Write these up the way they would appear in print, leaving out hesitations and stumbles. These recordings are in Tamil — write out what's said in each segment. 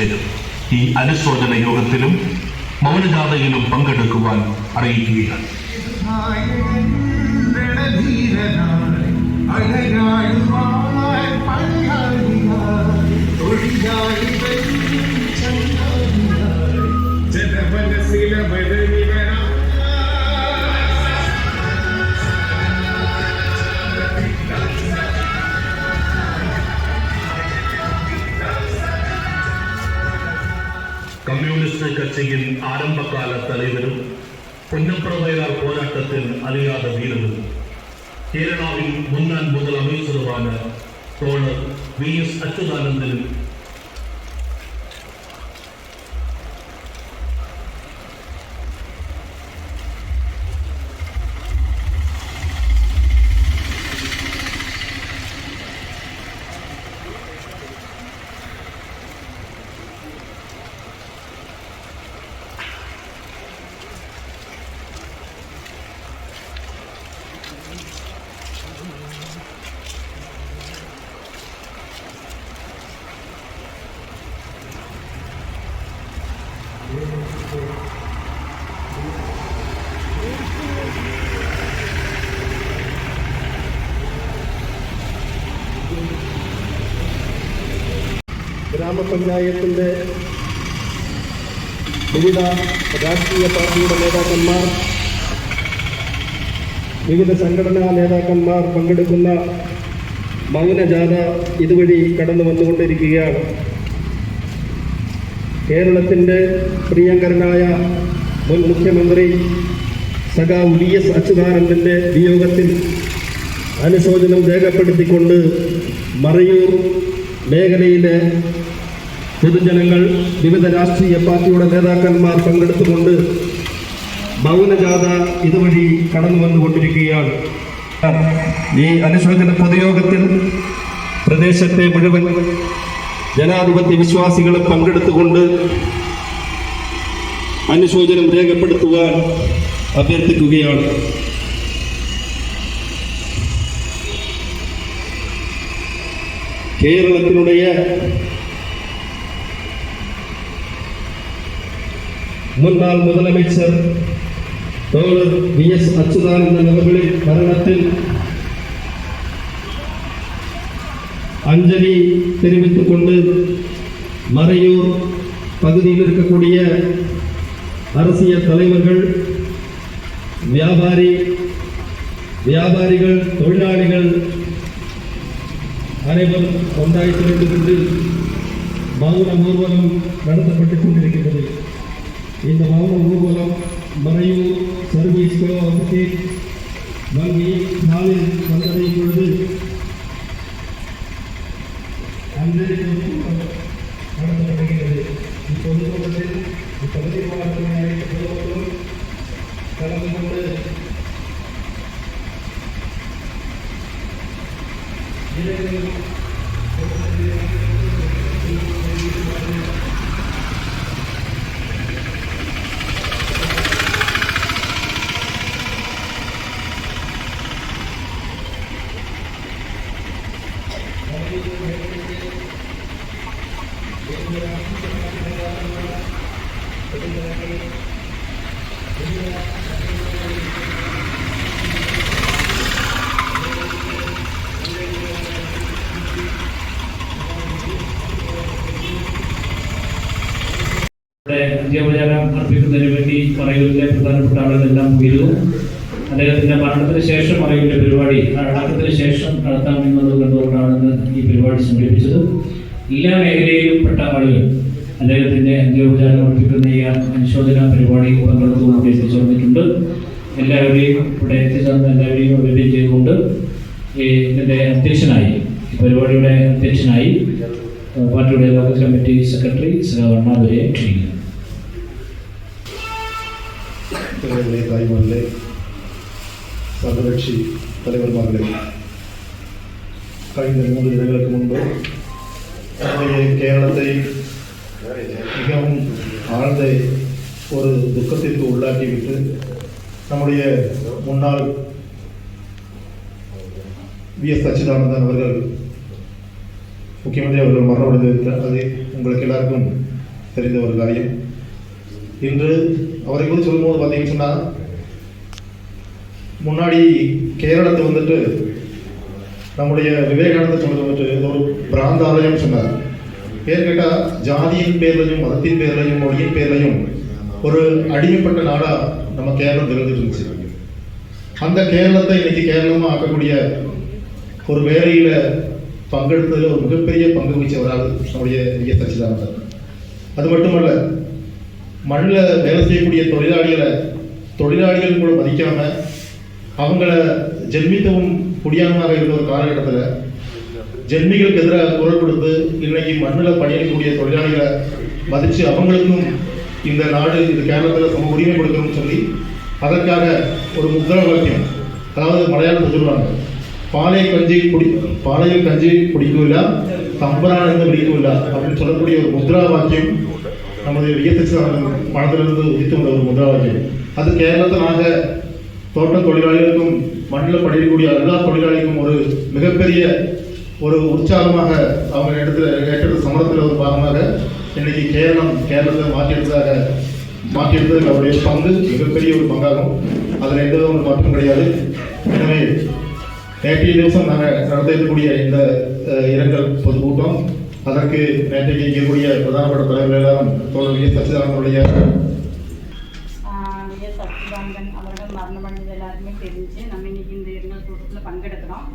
ചേരും. ഈ അനുശോചന യോഗത്തിലും മൗനജാഥയിലും പങ്കെടുക്കുവാൻ അറിയിക്കുകയാണ്. കമ്മ്യൂണിസ്റ്റ് കட்சியின் ആരംഭകാല തലവനും പുന്നപ്ര വയലാർ പോരാട്ടത്തിൽ അറിയാതെ വീണതും കേരളാവിൻ മുன்னாள் முதலமைச்சருமான தோழர் VS அச்சுதானந்தன் ഗ്രാമപഞ്ചായത്തിൻ്റെ വിവിധ രാഷ്ട്രീയ പാർട്ടിയുടെ നേതാക്കന്മാർ, വിവിധ സംഘടനാ നേതാക്കന്മാർ പങ്കെടുക്കുന്ന മൗനജാഥ ഇതുവഴി കടന്നു വന്നുകൊണ്ടിരിക്കുകയാണ്. കേരളത്തിൻ്റെ പ്രിയങ്കരനായ മുൻ മുഖ്യമന്ത്രി സഖാവ് VS അച്യുതാനന്ദൻ്റെ വിയോഗത്തിൽ അനുശോചനം രേഖപ്പെടുത്തിക്കൊണ്ട് മറയൂർ മേഖലയിലെ പൊതുജനങ്ങൾ, വിവിധ രാഷ്ട്രീയ പാർട്ടിയുടെ നേതാക്കന്മാർ പങ്കെടുത്തുകൊണ്ട് മൗനജാഥ ഇതുവഴി കടന്നു വന്നുകൊണ്ടിരിക്കുകയാണ്. ഈ അനുശോചന പൊതുയോഗത്തിൽ പ്രദേശത്തെ മുഴുവൻ ജനാധിപത്യ വിശ്വാസികളും പങ്കെടുത്തുകൊണ്ട് അനുശോചനം രേഖപ്പെടുത്തുവാൻ അഭ്യർത്ഥിക്കുകയാണ്. കേരളത്തിനുடைய முன்னாள் முதலமைச்சர் தோழர் VS அச்சுதானந்தன் அவர்களின் மரணத்தில் அஞ்சலி தெரிவித்துக் கொண்டு மறையூர் பகுதியில் இருக்கக்கூடிய அரசியல் தலைவர்கள், வியாபாரிகள், தொழிலாளிகள் அனைவரும் ஒன்றாய் திரண்டு கொண்டு மௌன ஊர்வலம் நடத்தப்பட்டுக் கொண்டிருக்கின்றது. இந்த மௌன ஊர்வலம் மறையூர் சர்வீஸ் கோஆபரேட்டிவ் வங்கி நாளில் வந்தடையும் பொழுது அஞ்சலி நடத்தப்படுகிறது. இப்பொதுக்கூட்டத்தில் இப்பகுதி மாவட்டத்தின் அனைத்து பொதுமக்களும் கலந்து கொண்டு അന്ത്യോപചാരം അർപ്പിക്കുന്നതിന് വേണ്ടി മറയൂരിലെ പ്രധാനപ്പെട്ട ആളുകളെല്ലാം പോയിരുന്നു. അദ്ദേഹത്തിന്റെ മരണത്തിന് ശേഷം മറയൂരിലെ പരിപാടി അടക്കത്തിന് ശേഷം നടത്താമെന്നത് കണ്ടുകൊണ്ടാണ് ഈ പരിപാടി സംഘടിപ്പിച്ചത്. എല്ലാ മേഖലയിലും പെട്ട ആളുകൾ അദ്ദേഹത്തിന്റെ അന്ത്യോപചാരം അർപ്പിക്കുന്ന ഈ അനുശോചന പരിപാടി പങ്കെടുത്തുകൊണ്ട് എത്തിച്ചേർന്നിട്ടുണ്ട്. എല്ലാവരെയും ഇവിടെ എത്തിച്ചേർന്ന എല്ലാവരെയും അഭിനന്ദനം ചെയ്തുകൊണ്ട് ഇതിന്റെ അധ്യക്ഷനായി, ഈ പരിപാടിയുടെ അധ്യക്ഷനായി പാർട്ടിയുടെ ലോക്കൽ കമ്മിറ്റി സെക്രട്ടറി അണ്ണാദുരയെ ക്ഷണിക്കുന്നു. തായ്മാരിലെ സർവകക്ഷി தலைவர்மார்களே, കഴിഞ്ഞ 3 ദിനങ്ങൾക്ക് മുമ്പ് കേരളത്തെ மிகவும் ஆழ்ந்த ஒரு துக்கத்திற்கு உள்ளாக்கிவிட்டு நம்முடைய முன்னாள் VS அச்சுதானந்தன் அவர்கள் முக்கியமந்திரி அவர்கள் மரணமடைந்திருக்கிறார். அது உங்களுக்கு எல்லாருக்கும் தெரிந்த ஒரு காரியம். இன்று அவரை குறித்து சொல்லும்போது பார்த்தீங்கன்னு சொன்னால், முன்னாடி கேரளத்தை வந்துட்டு நம்முடைய விவேகானந்தர் சொன்னது வந்துட்டு இது ஒரு பிராந்தாலயம் சொன்னார். பேர் கேட்டால் ஜாதியின் பேர்லையும் மதத்தின் பேர்லையும் மொழியின் பேர்லையும் ஒரு அடிமைப்பட்ட நாடாக நம்ம கேரளம் திகழ்ந்துட்டு இருந்துச்சு. அந்த கேரளத்தை இன்னைக்கு கேரளமாக ஆக்கக்கூடிய ஒரு வேலையில் பங்கெடுத்ததில் ஒரு மிகப்பெரிய பங்கு வகிச்சவரால் நம்முடைய விஎஸ் அச்சுதானந்தன். அது மட்டுமல்ல, மண்ணில் வேலை செய்யக்கூடிய தொழிலாளிகள் கூட மதிக்காமல் அவங்கள ஜென்மித்தவும் குடியானமாக இருந்த ஒரு காலகட்டத்தில் ஜென்மிகளுக்கு எதிராக குரல் கொடுத்து இன்னைக்கு மண்ணில் பணியாற்றக்கூடிய தொழிலாளிகளை மதித்து அவங்களுக்கும் இந்த நாடு இது கேரளத்தில் சம உரிமை கொடுக்கணும்னு சொல்லி அதற்காக ஒரு முத்திரா வாக்கியம், அதாவது மலையாளத்தில் சொல்லுவாங்க, பாலையில் கஞ்சி குடிக்கவில்ல தம்பரானந்து பிடிக்கவில்ல அப்படின்னு சொல்லக்கூடிய ஒரு முத்ரா வாக்கியம் நமது விஎஸ் மனதிலிருந்து உதித்து வந்த ஒரு முத்ரா வாக்கியம். அது கேரளத்தில் நாங்கள் தோட்ட தொழிலாளிகளுக்கும் மண்ணில் பணியக்கூடிய எல்லா தொழிலாளிகளுக்கும் ஒரு மிகப்பெரிய ஒரு உற்சாகமாக அவங்க ஏற்றது சமரத்தில் ஒரு பாகமாக இன்னைக்கு கேரளத்தை மாற்றியெடுத்ததுக்கு அவருடைய பங்கு மிகப்பெரிய ஒரு பங்காகும். அதில் எந்த ஒரு மாற்றம் கிடையாது. எனவே நேற்றைய திவசம் நாங்கள் நடத்தக்கூடிய இந்த இரங்கல் பொதுக்கூட்டம், அதற்கு நேற்றைக்கு இருக்கக்கூடிய பிரதானப்பட்ட தலைவர்கள் எல்லாரும் தோழர் விஎஸ் அச்சுதானந்தனுடைய அவர்கள் மரணம் அடைஞ்சது எல்லாருமே தெரிஞ்சு நம்ம இன்னைக்கு இந்த இரங்கல் கூட்டத்தில் பங்கெடுக்கிறோம்.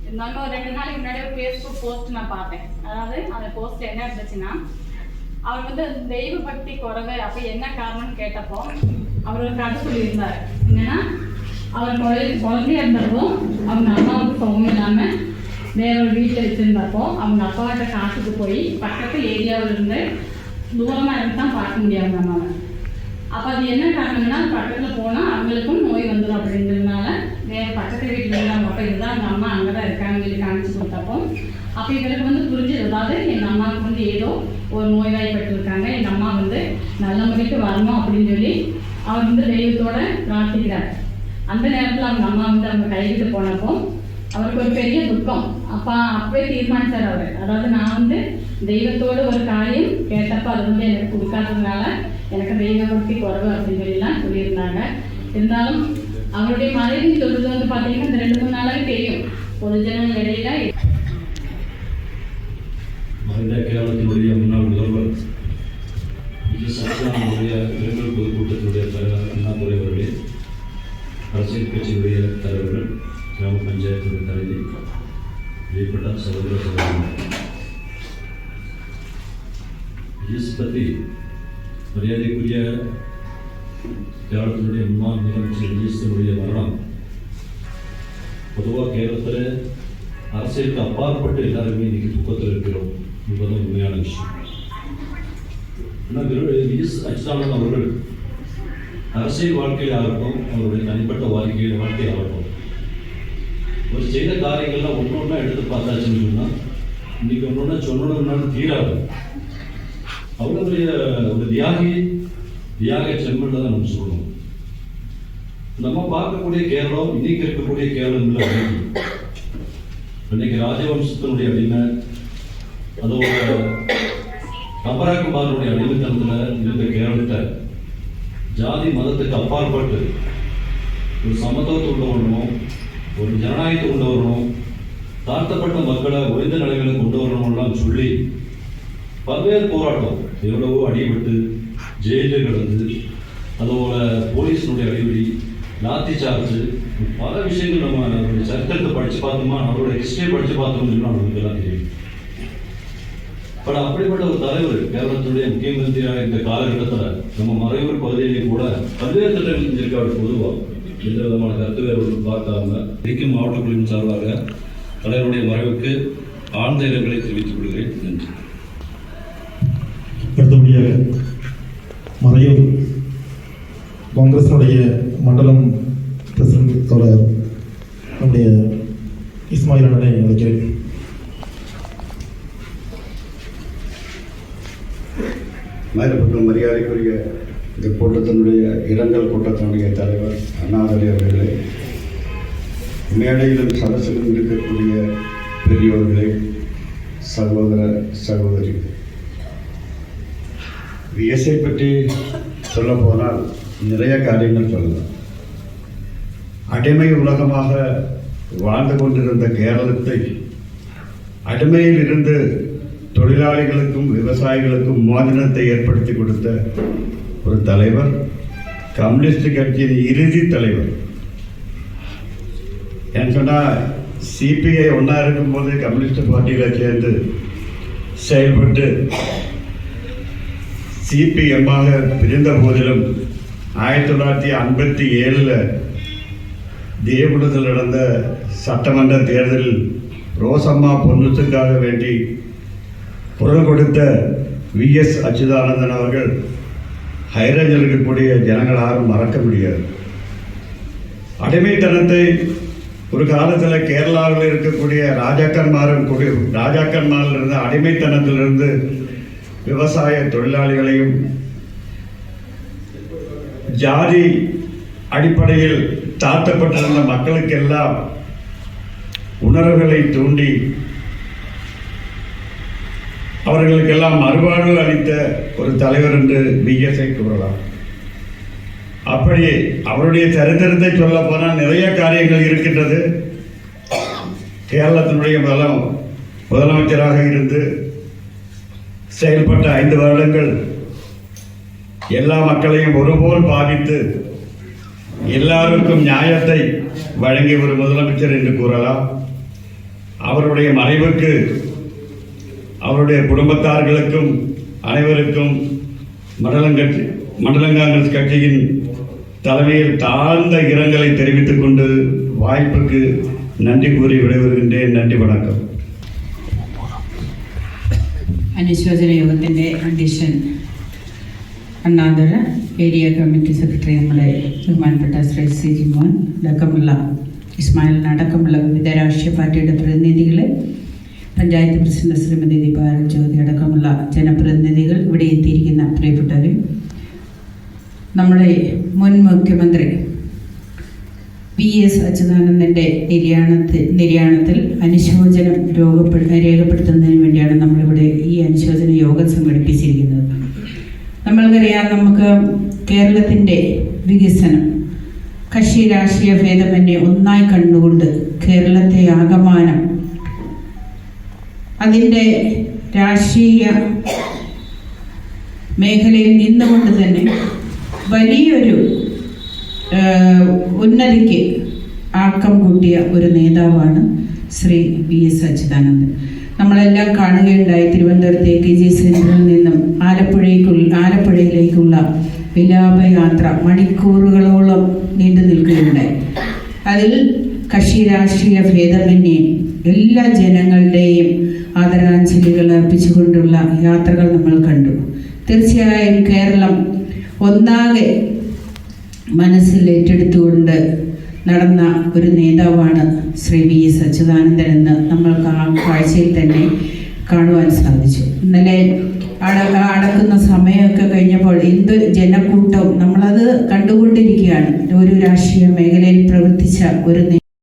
இருந்தாலும் ஒரு 2 நாளைக்கு முன்னாடி ஒரு ஃபேஸ்புக் போஸ்ட் நான் பார்த்தேன். அதாவது அந்த போஸ்ட் என்ன இருந்துச்சுன்னா, அவர் வந்து தெய்வ பக்தி குறைவு, அப்போ என்ன காரணம்னு கேட்டப்போ அவர் ஒரு கதை சொல்லியிருந்தார். என்னன்னா, அவர் குழந்தையா இருந்தப்போ அவங்க அம்மாவுக்கு சௌகம் இல்லாமல் வேற ஒரு வீட்டில் வச்சுருந்தப்போ அவங்க அப்பாட்ட காசுக்கு போய் பக்கத்து ஏரியாவில் இருந்து தூரமாக இருந்து தான் பார்க்க முடியாது அம்மாவை. அப்போ அது என்ன காரணம்னா, பக்கத்தில் போனால் அவங்களுக்கும் நோய் வந்துடும் அப்படின்றதுனால வேறு பக்கத்து வீட்டில் இருந்தாங்க. அப்போ இதுதான் எங்கள் அம்மா அங்கே தான் இருக்காங்க சொல்லி காமிச்சு கொடுத்தப்போ அப்போ இவருக்கு வந்து புரிஞ்சது. அதாவது எங்கள் அம்மாவுக்கு வந்து ஏதோ ஒரு நோய்வாய்ப்பட்டிருக்காங்க, எங்கள் அம்மா வந்து நல்ல முறைக்கு வரணும் அப்படின்னு சொல்லி அவர் வந்து தெய்வத்தோட பிரார்த்திக்கிறார். அந்த நேரத்தில் அவங்க அம்மா வந்து அவங்க கைவிட்டு போனப்போ அவருக்கு ஒரு பெரிய துக்கம். அப்பவே தீர்மானித்தார் அவர். அதாவது நான் வந்து தெய்வத்தோட ஒரு காரியம் கேட்டப்போ அது வந்து எனக்கு கொடுக்காததுனால எனக்கு தெய்வ பக்தி குறைவு அப்படின்னு சொல்லிலாம் சொல்லியிருந்தாங்க. இருந்தாலும் அவருடைய மனைவி சொல்றது வந்து பார்த்தீங்கன்னா இந்த 2-3 நாளாவே தெரியும் பொதுஜன இடையில. மறைந்த கேரளத்தினுடைய முன்னாள் முதல்வர் விஎஸ் அச்சுதானந்தனுடைய இரங்கல் பொதுக்கூட்டத்தினுடைய தலைவர் அண்ணாதுரை அவர்களே, அரசியல் கட்சியுடைய தலைவர்கள், கிராம பஞ்சாயத்துடைய தலைவி, வெளிப்பட்ட சகோதர சகோதரர்கள், விஎஸ் பற்றி மரியாதைக்குரிய கேரளத்தினுடைய முன்னாள் முதலமைச்சர் விஎஸ்னுடைய மரணம் பொதுவாக கேரளத்தில் அரசியலுக்கு அப்பாற்பட்டு எல்லாருமே இன்னைக்கு துக்கத்தில் இருக்கிறோம் என்பதும் உண்மையான விஷயம். ஆனால் விஎஸ் அச்சுதானந்தன் அவர்கள் அரசியல் வாழ்க்கையில் ஆகட்டும், அவருடைய தனிப்பட்ட வாழ்க்கையில் ஆகட்டும், ஒரு செய்த காரியங்கள்லாம் ஒன்றொன்னா எடுத்து பார்த்தாச்சுன்னு சொன்னால் இன்னைக்கு ஒன்றொன்னா சொன்னோம்னாலும் தீராது. அவருடைய ஒரு தியாக செம்மன் தான் நம்ம சொல்லணும். நம்ம பார்க்கக்கூடிய கேரளம் இன்னைக்கு இருக்கக்கூடிய கேரளம் இல்லை. இன்னைக்கு ராஜவம்சத்தினுடைய அடிமை, அதோட கபராக்குமாரனுடைய அடிமைத்தனத்தில் இருந்த கேரளத்தை ஜாதி மதத்துக்கு அப்பாற்பட்டு ஒரு சமத்துவத்தை கொண்டு வரணும், ஒரு ஜனநாயகத்தை கொண்டு வரணும், தாழ்த்தப்பட்ட மக்களை உயர்ந்த நிலைகளை கொண்டு வரணும்லாம் சொல்லி பல்வேறு போராட்டம், எவ்வளவோ அடிபட்டு ஜெயிலில் கிடந்து, அதோட போலீஸினுடைய அடிப்படி, லாத்தி சார்ஜ், பல விஷயங்கள் நம்ம அவருடைய சரித்திரத்தை படித்து பார்த்தோமா, அவரோட ஹிஸ்டரியை படித்து பார்த்தோம்னு சொன்னால் நமக்கு எல்லாம் தெரியும். பட் அப்படிப்பட்ட ஒரு தலைவர் கேரளத்துடைய முக்கியமந்திரியாக இந்த காலகட்டத்தில் நம்ம மறையூர் பகுதியிலையும் கூட பல்வேறு திட்டங்கள் செஞ்சிருக்காரு. பொதுவாக எந்த விதமான கருத்து வேறுபாடு பார்க்காம இன்றைக்கும் மாவட்ட குழுவின் சார்பாக தலைவருடைய மறைவுக்கு ஆழ்ந்த இரங்கலை தெரிவித்துக் கொள்கிறேன். நன்றி. அடுத்தபடியாக மறையூர் காங்கிரஸினுடைய மண்டலம் பிரசிடண்ட் தோழர் நம்முடைய இஸ்மாயில் அண்ணனை அழைக்கிறேன். மேலப்பட்ட மரியாதைக்குரிய இந்த கூட்டத்தினுடைய இரங்கல் கூட்டத்தினுடைய தலைவர் அண்ணாதுரை அவர்களே, மேடையிலும் சதசிலும் இருக்கக்கூடிய பெரியோர்களே, சகோதர சகோதரி, விஎஸ்ஐ பற்றி சொல்ல போனால் நிறைய காரியங்கள் சொல்லலாம். அடிமை உலகமாக வாழ்ந்து கொண்டிருந்த கேரளத்தை அடிமையில் இருந்து தொழிலாளிகளுக்கும் விவசாயிகளுக்கும் மோதனத்தை ஏற்படுத்தி கொடுத்த ஒரு தலைவர், கம்யூனிஸ்ட் கட்சியின் இறுதி தலைவர். ஏன்னு சொன்னால் சிபிஐ ஒன்றா இருக்கும்போது கம்யூனிஸ்ட் பார்ட்டியில் சேர்ந்து செயல்பட்டு சிபிஎம்மாக பிரிந்த போதிலும் 1957 தேவகுலத்தில் நடந்த சட்டமன்ற தேர்தலில் ரோசம்மா பொன்னுத்துக்காக வேண்டி குரல் கொடுத்த விஎஸ் அச்சுதானந்தன் அவர்கள் ஹைரேஞ்சில் இருக்கக்கூடிய ஜனங்கள் யாரும் மறக்க முடியாது. அடிமைத்தனத்தை ஒரு காலத்தில் கேரளாவில் இருக்கக்கூடிய ராஜாக்கன்மாரில் இருந்த அடிமைத்தனத்திலிருந்து விவசாய தொழிலாளிகளையும் ஜாதி அடிப்படையில் தாழ்த்தப்பட்டிருந்த மக்களுக்கெல்லாம் உணர்வுகளை தூண்டி அவர்களுக்கெல்லாம் மறுவாழ்வு அளித்த ஒரு தலைவர் என்று விஎஸ்ஐ கூறலாம். அப்படி அவருடைய சரித்திரத்தை சொல்ல போனால் நிறைய காரியங்கள் இருக்கின்றது. கேரளத்தினுடைய முதலமைச்சராக இருந்து செயல்பட்ட 5 வருடங்கள் எல்லா மக்களையும் ஒருபோல் பாவித்து எல்லாருக்கும் நியாயத்தை வழங்கிய ஒரு முதலமைச்சர் என்று கூறலாம். அவருடைய மறைவுக்கு அவருடைய குடும்பத்தார்களுக்கும் அனைவருக்கும் மண்டல காங்கிரஸ் கட்சியின் தலைமையில் தாழ்ந்த இரங்கலை தெரிவித்துக் கொண்டு வாய்ப்புக்கு நன்றி கூறி விடைபெறுகின்றேன். நன்றி, വണക്കം. അനുശോചന യോഗത്തിൻ്റെ അധ്യക്ഷൻ അണ്ണാതുര, ഏരിയ കമ്മിറ്റി സെക്രട്ടറി നമ്മളെ ബഹുമാനപ്പെട്ട ശ്രീ സി ജി മോഹൻ അടക്കമുള്ള ഇസ്മായിലിനടക്കമുള്ള വിവിധ രാഷ്ട്രീയ പാർട്ടിയുടെ പ്രതിനിധികൾ, പഞ്ചായത്ത് പ്രസിഡന്റ് ശ്രീമതി ദീപാരൻ ജ്യോതി അടക്കമുള്ള ജനപ്രതിനിധികൾ, ഇവിടെ എത്തിയിരിക്കുന്ന പ്രിയപ്പെട്ടവർ, നമ്മുടെ മുൻ മുഖ്യമന്ത്രി വി.എസ്. അച്യുതാനന്ദൻ്റെ നിര്യാണത്തിൽ അനുശോചനം രേഖപ്പെടുത്തുന്നതിന് വേണ്ടിയാണ് നമ്മളിവിടെ ഈ അനുശോചന യോഗം സംഘടിപ്പിച്ചിരിക്കുന്നത്. നമ്മൾക്കറിയാം, നമുക്ക് കേരളത്തിൻ്റെ വികസനം കക്ഷി രാഷ്ട്രീയ ഭേദമന്യേ ഒന്നായി കണ്ടുകൊണ്ട് കേരളത്തെ ആകമാനം അതിൻ്റെ രാഷ്ട്രീയ മേഖലയിൽ നിന്നുകൊണ്ട് തന്നെ വലിയൊരു ഉന്നതിക്ക് ആക്കം കൂട്ടിയ ഒരു നേതാവാണ് ശ്രീ വി.എസ്. അച്യുതാനന്ദൻ. നമ്മളെല്ലാം കാണുകയുണ്ടായി, തിരുവനന്തപുരത്ത് AKG സെൻറ്ററിൽ നിന്നും ആലപ്പുഴയിലേക്കുള്ള വിലാപയാത്ര മണിക്കൂറുകളോളം നീണ്ടു നിൽക്കുകയുണ്ടായി. അതിൽ കക്ഷി രാഷ്ട്രീയ ഭേദമന്യേ എല്ലാ ജനങ്ങളുടെയും ആദരാഞ്ജലികൾ അർപ്പിച്ചുകൊണ്ടുള്ള യാത്രകൾ നമ്മൾ കണ്ടു. തീർച്ചയായും കേരളം ഒന്നാകെ മനസ്സിൽ ഏറ്റെടുത്തുകൊണ്ട് നടന്ന ഒരു നേതാവാണ് ശ്രീ വി.എസ്. അച്യുതാനന്ദൻ എന്ന് നമ്മൾക്ക് ആ കാഴ്ചയിൽ തന്നെ കാണുവാൻ സാധിച്ചു. ഇന്നലെ അടക്കുന്ന സമയമൊക്കെ കഴിഞ്ഞപ്പോൾ എന്ത് ജനക്കൂട്ടവും നമ്മളത് കണ്ടുകൊണ്ടിരിക്കുകയാണ്. ഒരു രാഷ്ട്രീയ മേഖലയിൽ പ്രവർത്തിച്ച ഒരു